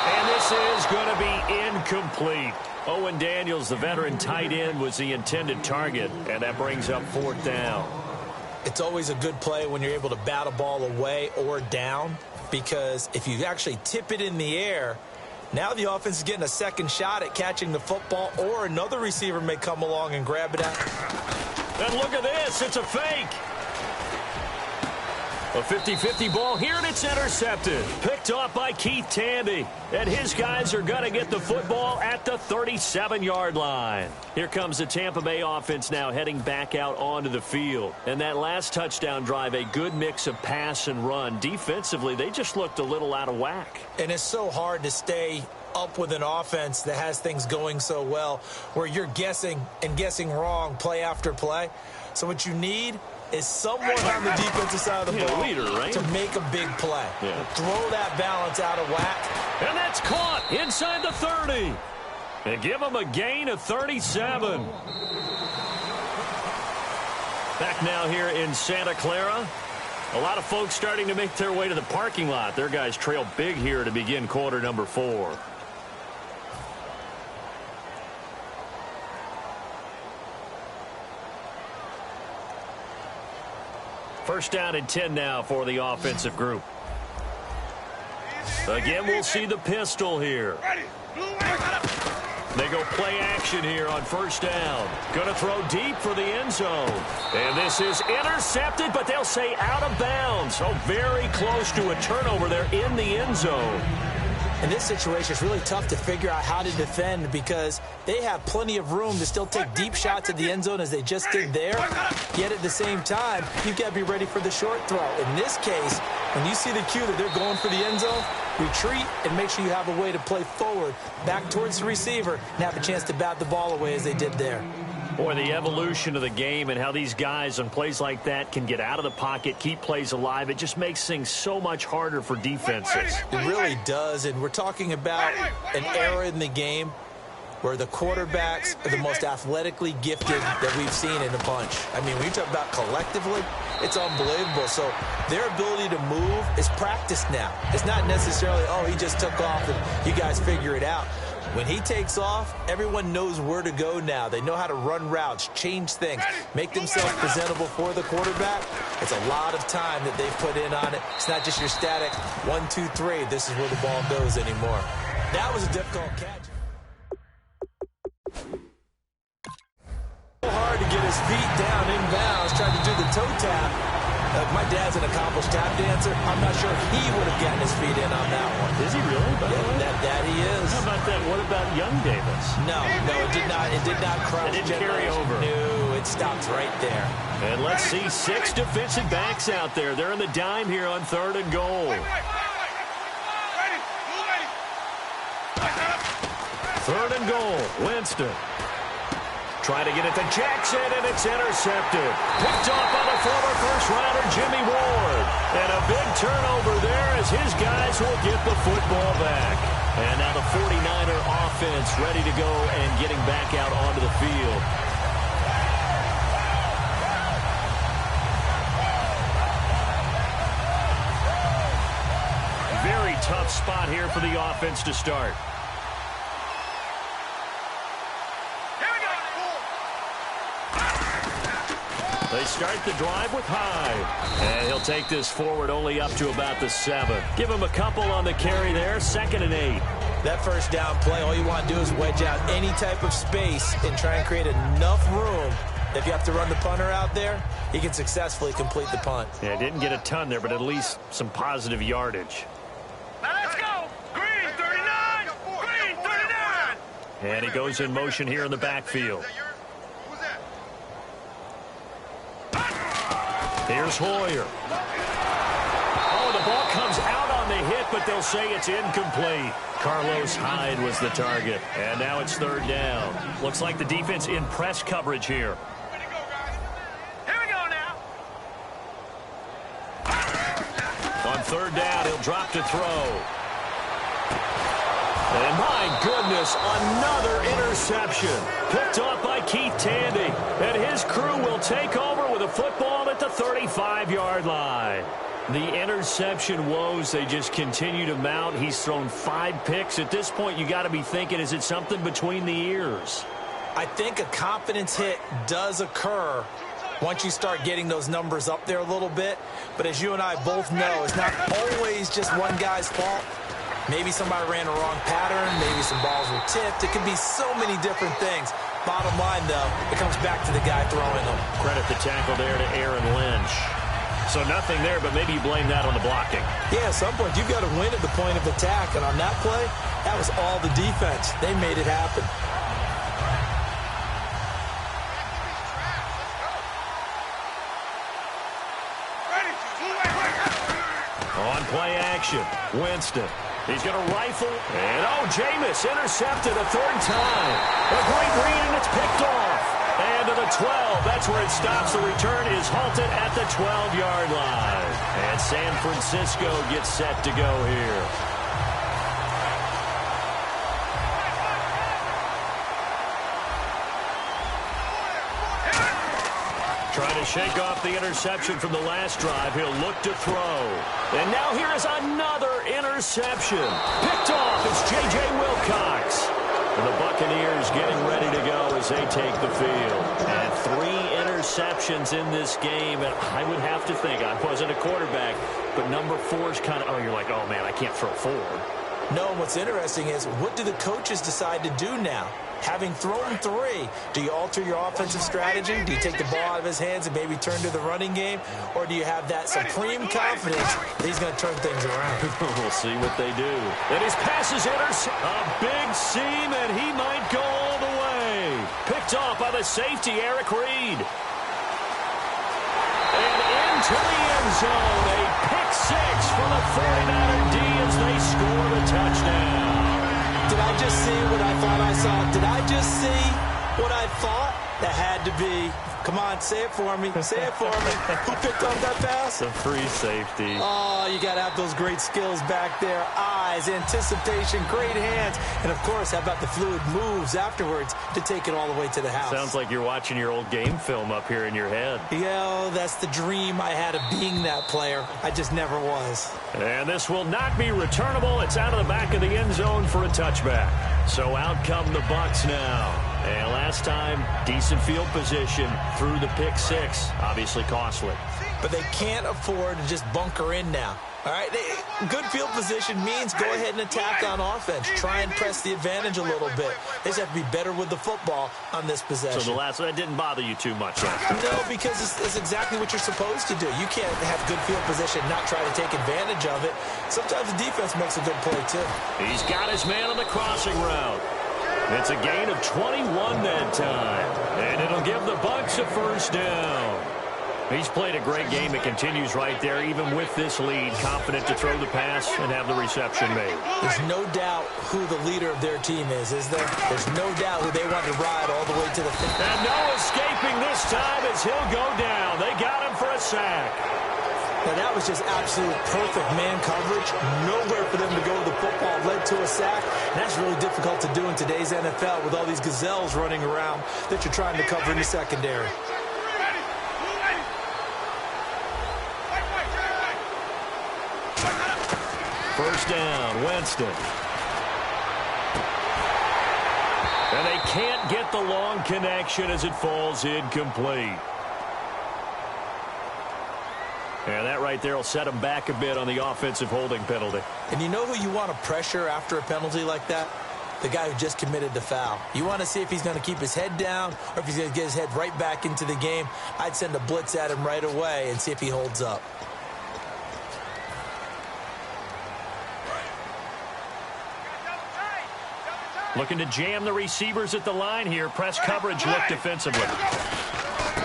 And this is going to be incomplete. Owen Daniels, the veteran tight end, was the intended target, and that brings up 4th down. It's always a good play when you're able to bat a ball away or down, because if you actually tip it in the air, now the offense is getting a second shot at catching the football, or another receiver may come along and grab it out. And look at this. It's a fake. A 50-50 ball here, and it's intercepted. Picked off by Keith Tandy. And his guys are going to get the football at the 37-yard line. Here comes the Tampa Bay offense now heading back out onto the field. And that last touchdown drive, a good mix of pass and run. Defensively, they just looked a little out of whack. And it's so hard to stay up with an offense that has things going so well, where you're guessing and guessing wrong play after play. So what you need is someone on the defensive side of the ball to make a big play. Yeah. Throw that balance out of whack. And that's caught inside the 30. And give them a gain of 37. Back now here in Santa Clara. A lot of folks starting to make their way to the parking lot. Their guys trail big here to begin quarter number 4. First down and 10 now for the offensive group. Again, we'll see the pistol here. They go play action here on first down. Going to throw deep for the end zone. And this is intercepted, but they'll say out of bounds. So very close to a turnover there in the end zone. In this situation, it's really tough to figure out how to defend because they have plenty of room to still take deep shots at the end zone as they just did there. Yet at the same time, you've got to be ready for the short throw. In this case, when you see the cue that they're going for the end zone, retreat and make sure you have a way to play forward, back towards the receiver, and have a chance to bat the ball away as they did there. Boy, the evolution of the game and how these guys on plays like that can get out of the pocket, keep plays alive, it just makes things so much harder for defenses. It really does, and we're talking about an era in the game where the quarterbacks are the most athletically gifted that we've seen in a bunch. I mean, when you talk about collectively, it's unbelievable. So their ability to move is practiced now. It's not necessarily, oh, he just took off and you guys figure it out. When he takes off, everyone knows where to go now. They know how to run routes, change things, make themselves presentable for the quarterback. It's a lot of time that they've put in on it. It's not just your static 1, 2, 3. This is where the ball goes anymore. That was a difficult catch. Hard to get his feet down inbounds, tried to do the toe tap. My dad's an accomplished tap dancer. I'm not sure if he would have gotten his feet in on that one. Is he really? Yeah, that he is. How about that? What about young Davis? No, it did not. It did not cross. It didn't carry over. No, it stopped right there. And let's see 6 defensive backs out there. They're in the dime here on 3rd and goal. 3rd and goal. Winston. Trying to get it to Jackson, and it's intercepted. Picked off by the former first-rounder, Jimmy Ward. And a big turnover there as his guys will get the football back. And now the 49er offense ready to go and getting back out onto the field. Very tough spot here for the offense to start. They start the drive with Hyde. And he'll take this forward only up to about the 7. Give him a couple on the carry there. 2nd and 8. That first down play, all you want to do is wedge out any type of space and try and create enough room. If you have to run the punter out there, he can successfully complete the punt. Yeah, didn't get a ton there, but at least some positive yardage. Now let's go. Green 39. Green 39. And he goes in motion here in the backfield. Here's Hoyer. Oh, the ball comes out on the hit, but they'll say it's incomplete. Carlos Hyde was the target. And now it's 3rd down. Looks like the defense in press coverage here. Here we go now. On 3rd down, he'll drop to throw. And my goodness, another interception. Picked off by Keith Tandy. And his crew will take over with a football at the 35-yard line. The interception woes, they just continue to mount. He's thrown 5 picks. At this point, you got to be thinking, is it something between the ears? I think a confidence hit does occur once you start getting those numbers up there a little bit. But as you and I both know, it's not always just one guy's fault. Maybe somebody ran a wrong pattern. Maybe some balls were tipped. It could be so many different things. Bottom line, though, it comes back to the guy throwing them. Credit the tackle there to Aaron Lynch. So nothing there, but maybe you blame that on the blocking. Yeah, at some point, you've got to win at the point of attack. And on that play, that was all the defense. They made it happen. On play action, Winston. He's going to rifle. And, oh, Jameis intercepted a 3rd time. A great read, and it's picked off. And to the 12. That's where it stops. The return is halted at the 12-yard line. And San Francisco gets set to go here. Trying to shake off the interception from the last drive. He'll look to throw. And now here is another interception. Picked off. It's J.J. Wilcox. And the Buccaneers getting ready to go as they take the field. And 3 interceptions in this game. And I would have to think, I wasn't a quarterback, but number 4 is kind of, oh, you're like, oh, man, I can't throw 4. No, what's interesting is, what do the coaches decide to do now? Having thrown 3, do you alter your offensive strategy? Do you take the ball out of his hands and maybe turn to the running game? Or do you have that supreme confidence that he's going to turn things around? We'll see what they do. And his pass is intercepted. A big seam, and he might go all the way. Picked off by the safety, Eric Reed. And into the end zone. A pick 6 for the 49er D as they score the touchdown. Did I just see what I thought I saw? Did I just see what I thought? That had to be. Come on, say it for me. Say it for me. Who picked up that pass? The free safety. Oh, you got to have those great skills back there. Eyes, anticipation, great hands. And, of course, how about the fluid moves afterwards to take it all the way to the house? Sounds like you're watching your old game film up here in your head. Yeah, that's the dream I had of being that player. I just never was. And this will not be returnable. It's out of the back of the end zone for a touchback. So out come the Bucs now. And last time, decent field position through the pick 6. Obviously costly. But they can't afford to just bunker in now. All right, good field position means go ahead and attack on offense. Try and press the advantage a little bit. They just have to be better with the football on this possession. So the last one, that didn't bother you too much, huh? No, because it's exactly what you're supposed to do. You can't have good field position, not try to take advantage of it. Sometimes the defense makes a good play, too. He's got his man on the crossing route. It's a gain of 21 that time. And it'll give the Bucs a first down. He's played a great game. It continues right there, even with this lead, confident to throw the pass and have the reception made. There's no doubt who the leader of their team is there? There's no doubt who they want to ride all the way to the finish. And no escaping this time as he'll go down. They got him for a sack. Now, that was just absolute perfect man coverage. Nowhere for them to go with the football. Led to a sack. And that's really difficult to do in today's NFL with all these gazelles running around that you're trying to cover in the secondary. First down, Winston. And they can't get the long connection as it falls incomplete. And that right there will set them back a bit on the offensive holding penalty. And you know who you want to pressure after a penalty like that? The guy who just committed the foul. You want to see if he's going to keep his head down or if he's going to get his head right back into the game. I'd send a blitz at him right away and see if he holds up. Looking to jam the receivers at the line here. Press coverage look defensively.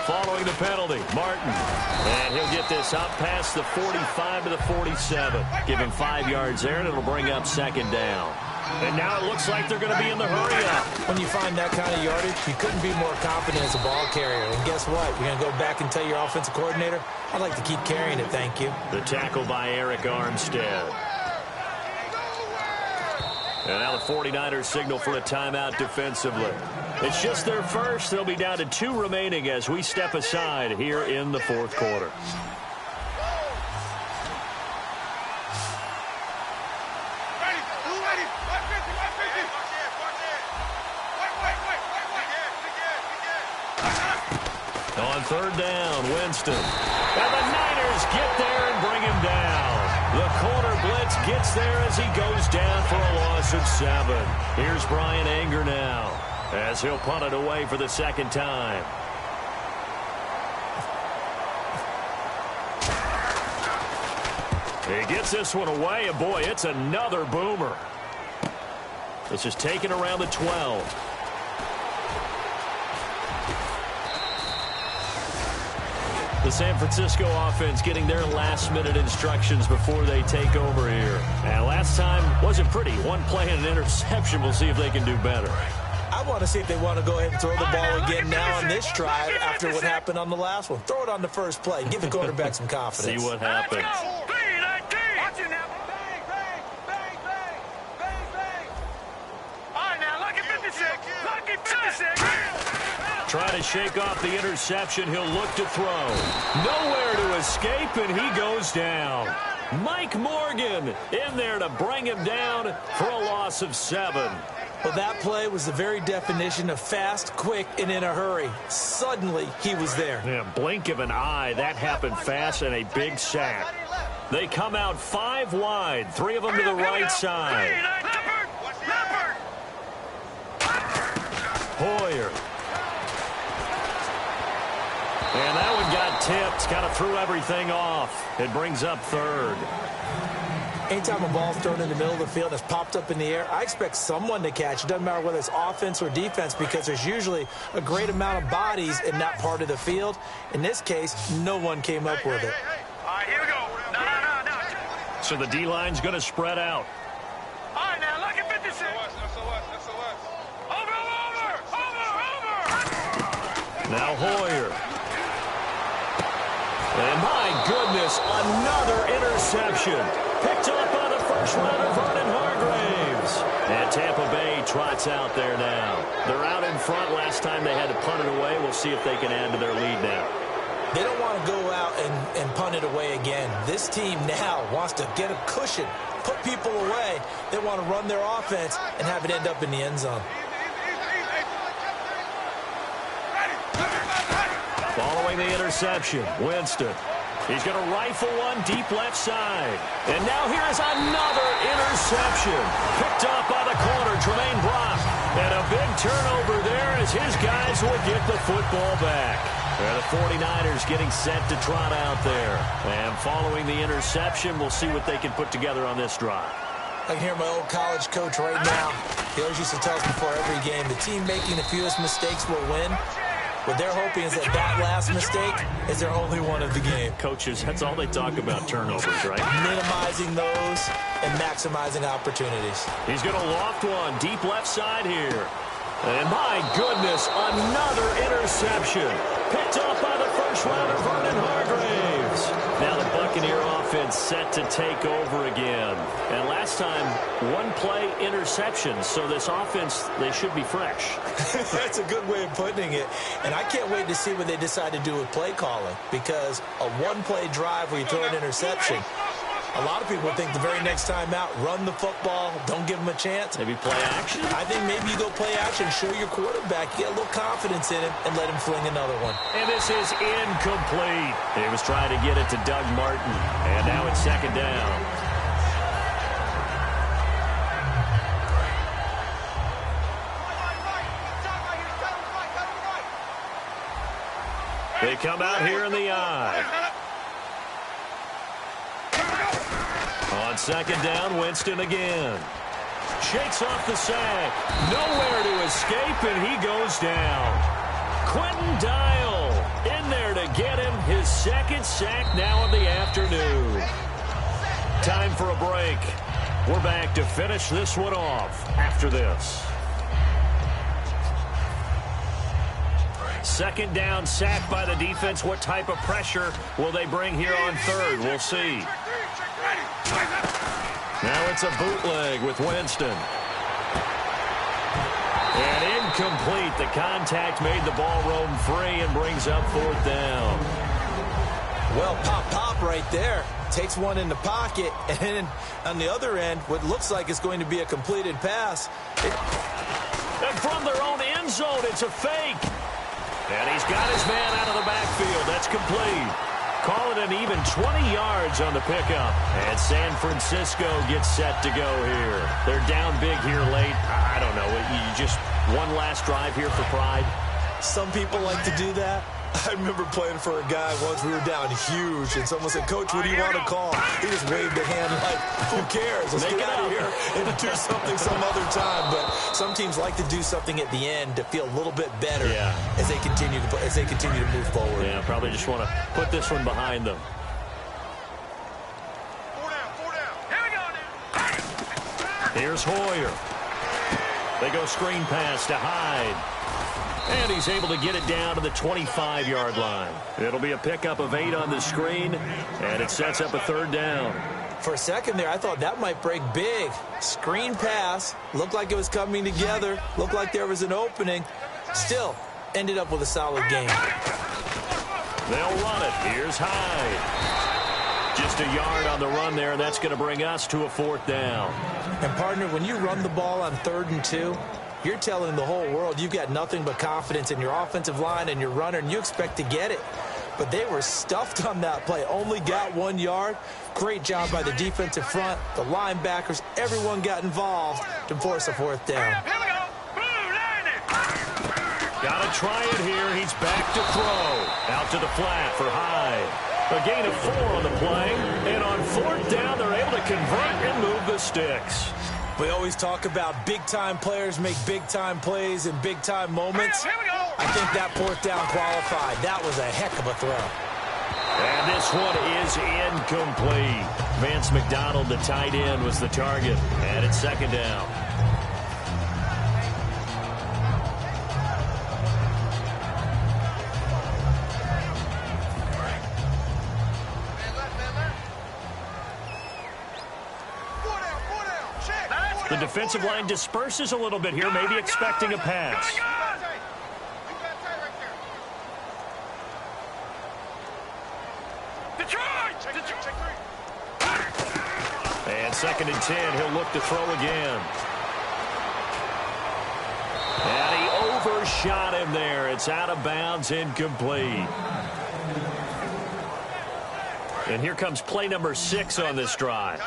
Following the penalty, Martin. And he'll get this up past the 45 to the 47. Give him 5 yards there, and it'll bring up second down. And now it looks like they're going to be in the hurry up. When you find that kind of yardage, you couldn't be more confident as a ball carrier. And guess what? You're going to go back and tell your offensive coordinator, I'd like to keep carrying it, thank you. The tackle by Eric Armstead. And now the 49ers signal for a timeout defensively. It's just their first. They'll be down to 2 remaining as we step aside here in the fourth quarter. On third down, Winston. And the Niners get there and bring him down. The corner blitz gets there as he goes down for a loss of 7. Here's Brian Anger now as he'll punt it away for the second time. He gets this one away, and boy, it's another boomer. This is taken around the 12. The San Francisco offense getting their last-minute instructions before they take over here. And last time wasn't pretty. One play and an interception. We'll see if they can do better. I want to see if they want to go ahead and throw the ball again now on this drive after what happened on the last one. Throw it on the first play. Give the quarterback some confidence. See what happens. Try to shake off the interception. He'll look to throw. Nowhere to escape, and he goes down. Mike Morgan in there to bring him down for a loss of 7. Well, that play was the very definition of fast, quick, and in a hurry. Suddenly, he was there. Yeah, blink of an eye. That happened fast and a big sack. They come out 5 wide, 3 of them to the right side. Hoyer. And that one got tipped, kind of threw everything off. It brings up third. Anytime a ball's thrown in the middle of the field and it's popped up in the air, I expect someone to catch. It doesn't matter whether it's offense or defense because there's usually a great amount of bodies in that part of the field. In this case, no one came up with it. All right, here we go. No. So the D-line's going to spread out. All right, now, look at 56. Over. Now Hoyer. And my goodness, another interception. Picked up by the first rounder, Vernon Hargreaves. And Tampa Bay trots out there now. They're out in front. Last time they had to punt it away. We'll see if they can add to their lead now. They don't want to go out and punt it away again. This team now wants to get a cushion, put people away. They want to run their offense and have it end up in the end zone. Following the interception, Winston. He's going to rifle one deep left side. And now here's another interception. Picked off by the corner, Tremaine Brock. And a big turnover there as his guys will get the football back. And the 49ers getting set to trot out there. And following the interception, we'll see what they can put together on this drive. I can hear my old college coach right now. He always used to tell us before every game, the team making the fewest mistakes will win. What they're hoping is that last mistake is their only one of the game. Coaches, that's all they talk about, turnovers, right? Minimizing those and maximizing opportunities. He's going to loft one deep left side here. And my goodness, another interception. Picked off by the first rounder, Vernon Hargreaves. Now the Buccaneer offense set to take over again. And last time, one play interception. So this offense, they should be fresh. That's a good way of putting it. And I can't wait to see what they decide to do with play calling. Because a one-play drive where you throw an interception, a lot of people think the very next time out, run the football, don't give them a chance. Maybe play action? I think maybe you go play action, show your quarterback, get a little confidence in him, and let him fling another one. And this is incomplete. He was trying to get it to Doug Martin. And now it's second down. They come out here in the eye. On second down, Winston again. Shakes off the sack. Nowhere to escape, and he goes down. Quentin Dial in there to get him his second sack now of the afternoon. Time for a break. We're back to finish this one off after this. Second down, sack by the defense. What type of pressure will they bring here on third? We'll see. Now it's a bootleg with Winston. And incomplete. The contact made the ball roam free and brings up fourth down. Well, pop right there. Takes one in the pocket. And then on the other end, what looks like it's going to be a completed pass. And from their own end zone, it's a fake. And he's got his man out of the backfield. That's complete. Call it an even 20 yards on the pickup. And San Francisco gets set to go here. They're down big here late. I don't know. You just one last drive here for pride? Some people like to do that. I remember playing for a guy once. We were down huge, and someone said, "Coach, what do you want to call?" He just waved a hand like, "Who cares? Let's get out of here and do something some other time." But some teams like to do something at the end to feel a little bit better as they continue to move forward. Yeah, probably just want to put this one behind them. Four down. Here we go now. Here's Hoyer. They go screen pass to Hyde. And he's able to get it down to the 25-yard line. It'll be a pickup of 8 on the screen, and it sets up a third down. For a second there, I thought that might break big. Screen pass. Looked like it was coming together. Looked like there was an opening. Still, ended up with a solid game. They'll run it. Here's Hyde. Just a yard on the run there. That's going to bring us to a fourth down. And, partner, when you run the ball on 3rd and 2, you're telling the whole world you've got nothing but confidence in your offensive line and your runner, and you expect to get it. But they were stuffed on that play. Only got 1 yard. Great job by the defensive front, the linebackers. Everyone got involved to force a fourth down. Here we go. Blue line it. Got to try it here. He's back to throw. Out to the flat for Hyde. A gain of 4 on the play. And on 4th down, they're able to convert and move the sticks. We always talk about big-time players make big-time plays in big-time moments. Here we go. I think that 4th down qualified. That was a heck of a throw. And this one is incomplete. Vance McDonald, the tight end, was the target. And it's 2nd down. The defensive line disperses a little bit here, maybe expecting a pass. And 2nd and 10, he'll look to throw again. And he overshot him there. It's out of bounds, incomplete. And here comes play number 6 on this drive.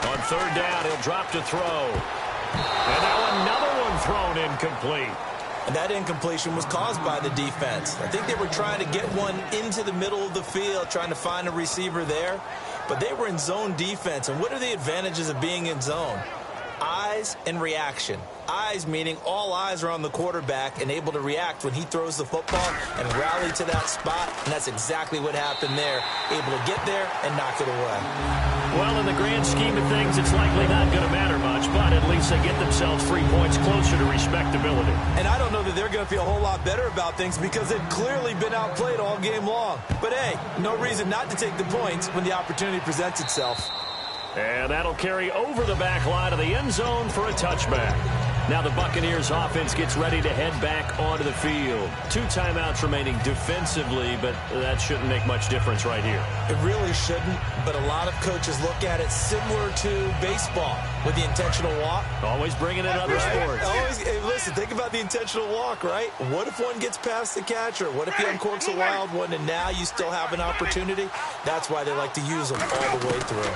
On 3rd down, he'll drop to throw. And now another one thrown incomplete. And that incompletion was caused by the defense. I think they were trying to get one into the middle of the field, trying to find a receiver there. But they were in zone defense. And what are the advantages of being in zone? Eyes and reaction. Eyes meaning all eyes are on the quarterback and able to react when he throws the football and rally to that spot. And that's exactly what happened there. Able to get there and knock it away. Well, in the grand scheme of things, it's likely not going to matter much, but at least they get themselves 3 points closer to respectability. And I don't know that they're going to feel a whole lot better about things because they've clearly been outplayed all game long. But, hey, no reason not to take the points when the opportunity presents itself. And that'll carry over the back line of the end zone for a touchback. Now the Buccaneers offense gets ready to head back onto the field. 2 timeouts remaining defensively, but that shouldn't make much difference right here. It really shouldn't, but a lot of coaches look at it similar to baseball with the intentional walk. Always bringing in other sports. Hey, listen, think about the intentional walk, right? What if one gets past the catcher? What if he uncorks a wild one and now you still have an opportunity? That's why they like to use them all the way through.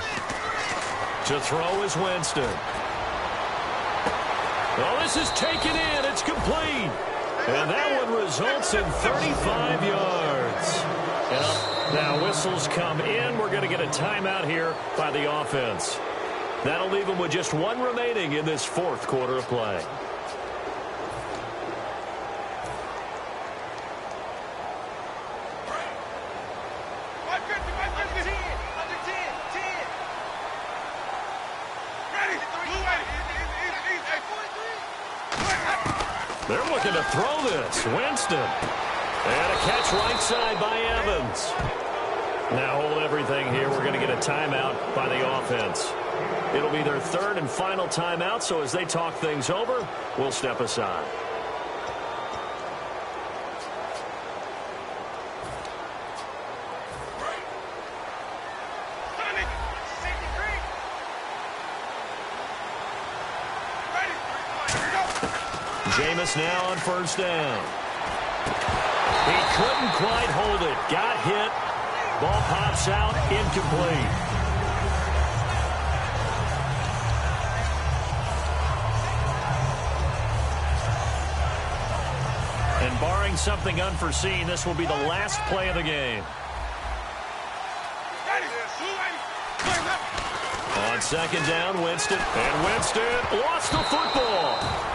To throw is Winston. Well, this is taken in. It's complete. And that one results in 35 yards. And now whistles come in. We're going to get a timeout here by the offense. That'll leave them with just 1 remaining in this 4th quarter of play. They're looking to throw this. Winston. And a catch right side by Evans. Now hold everything here. We're going to get a timeout by the offense. It'll be their 3rd and final timeout, so as they talk things over, we'll step aside. Jameis now on 1st down. He couldn't quite hold it. Got hit. Ball pops out. Incomplete. And barring something unforeseen, this will be the last play of the game. On 2nd down, Winston. And Winston lost the football.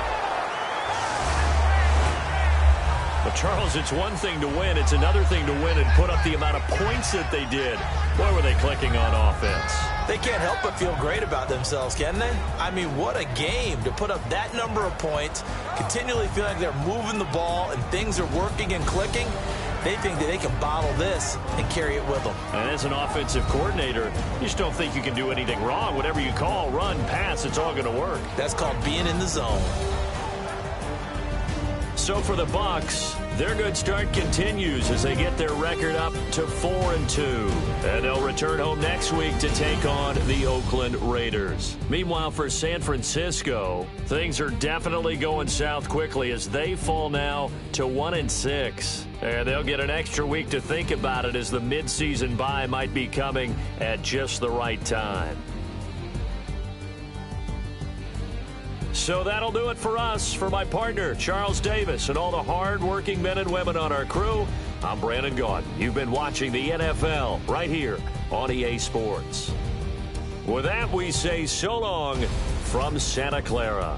But, Charles, it's one thing to win. It's another thing to win and put up the amount of points that they did. Boy, were they clicking on offense. They can't help but feel great about themselves, can they? I mean, what a game to put up that number of points, continually feel like they're moving the ball and things are working and clicking. They think that they can bottle this and carry it with them. And as an offensive coordinator, you just don't think you can do anything wrong. Whatever you call, run, pass, it's all going to work. That's called being in the zone. So for the Bucs, their good start continues as they get their record up to 4-2. And they'll return home next week to take on the Oakland Raiders. Meanwhile, for San Francisco, things are definitely going south quickly as they fall now to 1-6. And they'll get an extra week to think about it as the midseason bye might be coming at just the right time. So that'll do it for us. For my partner, Charles Davis, and all the hard-working men and women on our crew, I'm Brandon Gaudin. You've been watching the NFL right here on EA Sports. With that, we say so long from Santa Clara.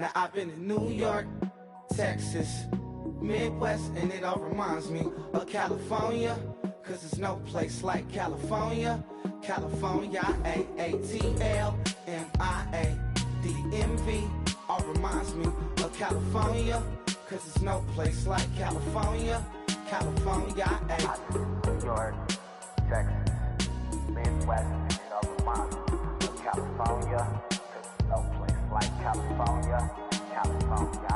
Now I've been in New York, Texas, Midwest, and it all reminds me of California, cause there's no place like California. California, A-A-T-L-M-I-A-D-M-V, all reminds me of California, cause there's no place like California. California, New York, Texas, Midwest, and it all reminds me of California, cause there's no place like California. California,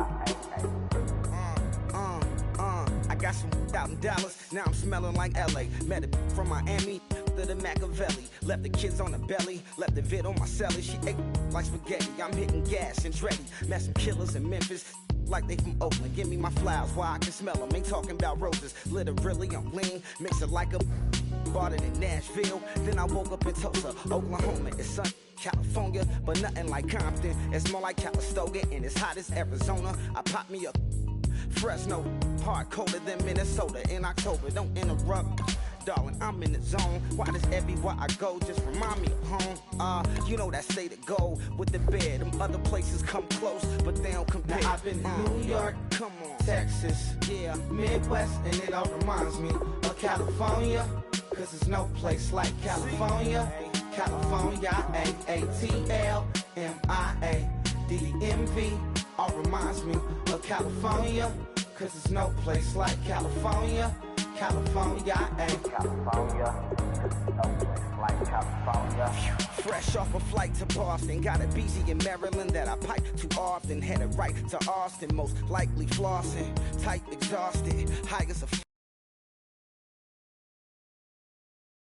I got some out in Dallas, now I'm smelling like LA. Met it from Miami to the Machiavelli. Left the kids on the belly, left the vid on my celly. She ate like spaghetti, I'm hitting gas and Dreddy. Met some killers in Memphis, like they from Oakland. Give me my flowers while I can smell them. Ain't talking about roses, literally I'm lean. Mix it like a bought it in Nashville. Then I woke up in Tulsa, Oklahoma. It's sunny, California, but nothing like Compton. It's more like Calistoga, and it's hot as Arizona. I pop me up Fresno, hard colder than Minnesota in October. Don't interrupt, darling, I'm in the zone. Why does everywhere I go just remind me of home? You know that state of gold with the bed. Them other places come close, but they don't compare. Now I've been to New York, come on, Texas, yeah, Midwest, and it all reminds me of California, cause there's no place like California. California, A-A-T-L-M-I-A-D-M-V, all reminds me of California, cause there's no place like California. California, California, cause there's no place like California. Fresh off a flight to Boston, got a BZ in Maryland that I pipe too often. Headed right to Austin, most likely flossing, tight, exhausted, high as a